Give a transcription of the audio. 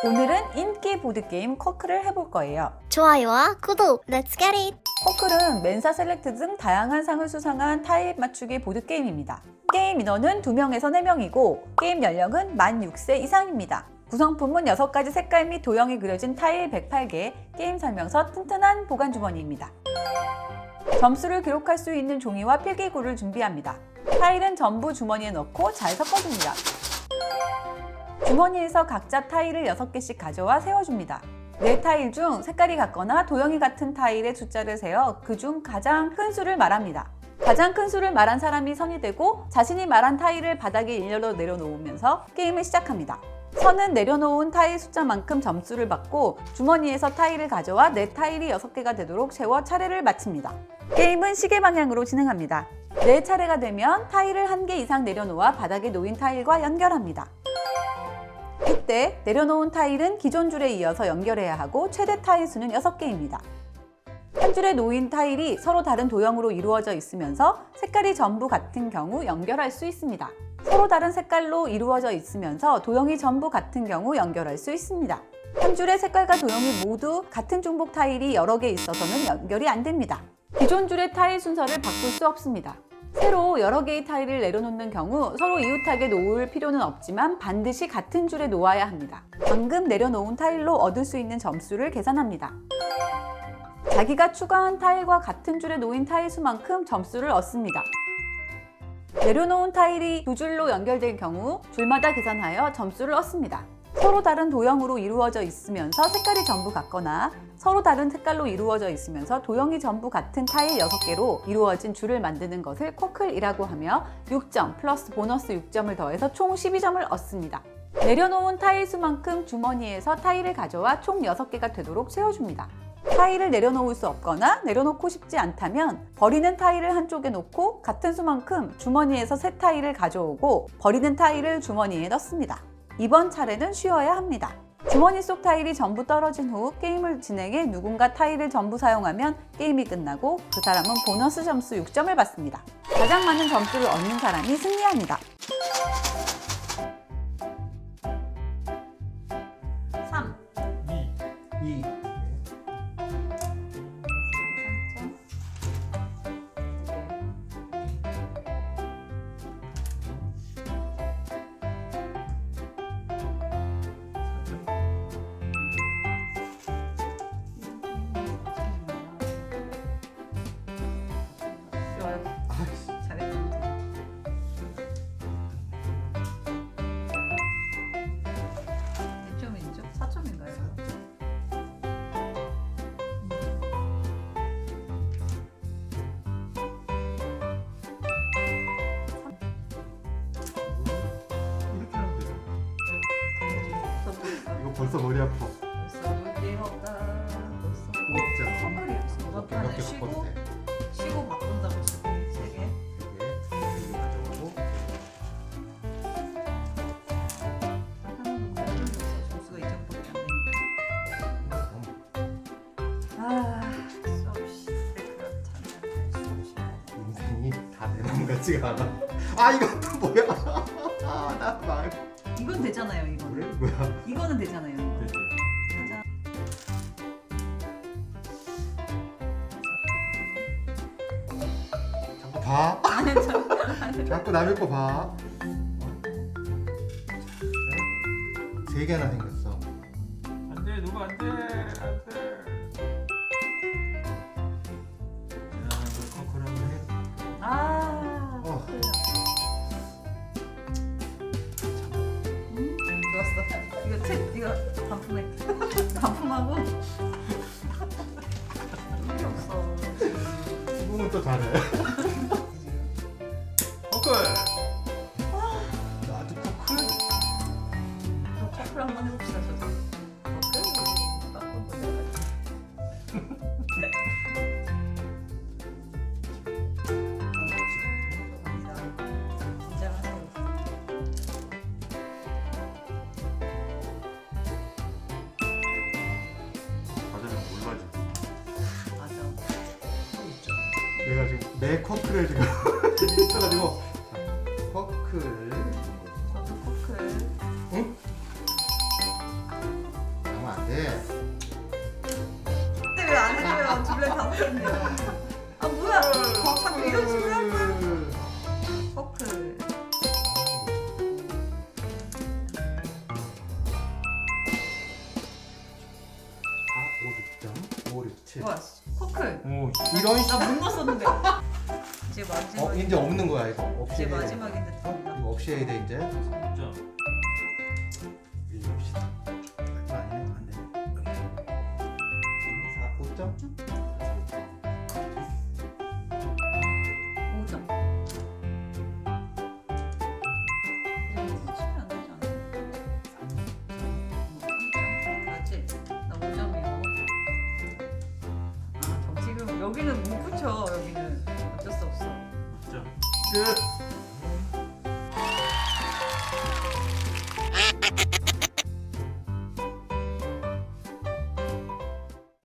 오늘은 인기 보드게임 쿼크를 해볼 거예요. 좋아요와 구독, Let's get it! 쿼크는 맨사 셀렉트 등 다양한 상을 수상한 타입 맞추기 보드게임입니다. 게임 인원은 2명에서 4명이고 게임 연령은 만 6세 이상입니다. 구성품은 6가지 색깔 및 도형이 그려진 타일 108개, 게임 설명서, 튼튼한 보관 주머니입니다. 점수를 기록할 수 있는 종이와 필기구를 준비합니다. 타일은 전부 주머니에 넣고 잘 섞어줍니다. 주머니에서 각자 타일을 6개씩 가져와 세워줍니다. 4타일 중 색깔이 같거나 도형이 같은 타일의 숫자를 세어 그중 가장 큰 수를 말합니다. 가장 큰 수를 말한 사람이 선이 되고 자신이 말한 타일을 바닥에 일렬로 내려놓으면서 게임을 시작합니다. 선은 내려놓은 타일 숫자만큼 점수를 받고 주머니에서 타일을 가져와 타일이 6개가 되도록 세워 차례를 마칩니다. 게임은 시계 방향으로 진행합니다. 4차례가 되면 타일을 1개 이상 내려놓아 바닥에 놓인 타일과 연결합니다. 이때 내려놓은 타일은 기존 줄에 이어서 연결해야 하고 최대 타일 수는 6개입니다. 한 줄에 놓인 타일이 서로 다른 도형으로 이루어져 있으면서 색깔이 전부 같은 경우 연결할 수 있습니다. 서로 다른 색깔로 이루어져 있으면서 도형이 전부 같은 경우 연결할 수 있습니다. 한 줄의 색깔과 도형이 모두 같은 중복 타일이 여러 개 있어서는 연결이 안 됩니다. 기존 줄의 타일 순서를 바꿀 수 없습니다. 새로 여러 개의 타일을 내려놓는 경우 서로 이웃하게 놓을 필요는 없지만 반드시 같은 줄에 놓아야 합니다. 방금 내려놓은 타일로 얻을 수 있는 점수를 계산합니다. 자기가 추가한 타일과 같은 줄에 놓인 타일 수만큼 점수를 얻습니다. 내려놓은 타일이 2줄로 연결될 경우 줄마다 계산하여 점수를 얻습니다. 서로 다른 도형으로 이루어져 있으면서 색깔이 전부 같거나 서로 다른 색깔로 이루어져 있으면서 도형이 전부 같은 타일 6개로 이루어진 줄을 만드는 것을 쿼클이라고 하며 6점 플러스 보너스 6점을 더해서 총 12점을 얻습니다. 내려놓은 타일 수만큼 주머니에서 타일을 가져와 총 6개가 되도록 세워줍니다. 타일을 내려놓을 수 없거나 내려놓고 싶지 않다면 버리는 타일을 한쪽에 놓고 같은 수만큼 주머니에서 새 타일을 가져오고 버리는 타일을 주머니에 넣습니다. 이번 차례는 쉬어야 합니다. 주머니 속 타일이 전부 떨어진 후 게임을 진행해 누군가 타일을 전부 사용하면 게임이 끝나고 그 사람은 보너스 점수 6점을 받습니다. 가장 많은 점수를 얻는 사람이 승리합니다. 3 2 벌써 머리 아파. 벌써 물게 없다. 벌써 진짜. 선글이 없어. 몇 개 바꿔도 돼? 쉬고 바꾼다고 치고 3개. 3개 가져오고. 점수가 2점밖에 안 되니까. 수없이 그런 장난할 인생이 다 내 맘 같지가 않아. 아 이것도 뭐야? 나 말. 이건 되잖아요, 이거는. 그래 뭐야? 이거는 되잖아요. 되지. 가자. 자꾸 봐. 아니, 저 자꾸 남의 거 봐. 3개나 생겼어. 안돼 누구 안돼 안돼. 커크를 한번 해. 아. 어. 좋았어. 이거 이거 반품해. 반품하고. 필요 없어. 수긍은 또 잘해. 커클. 나도 커크. 커플 한번 해봅시다, 저도. 커플? 바꿔보자. 진짜 하세요. 과자는 몰라지. 맞아. 내가 지금 내 커크를 지금 있어가지고 커클. 저도 커플. 응? 근데 왜 안 해줘요? 둘레 다 먹었네. 아 뭐야? 자꾸 이런 식으로 할 거야? 커플. 아, 5,6.567. 와 커플. 오, 이런 식. 나못 넣었었는데. 이제 마지막. 이제 없는 거야 이거. 없이 이제 해야 돼. 마지막인 듯합니다. 이거 없이 해야 돼 이제. 진짜. 밀립시다. 그거 아니네. 안 돼. 4, 5점? 5점. 치면 안 되지 않아? 3점. 맞지? 나 5점이고. 아, 저 지금 여기는 못 붙여 여기.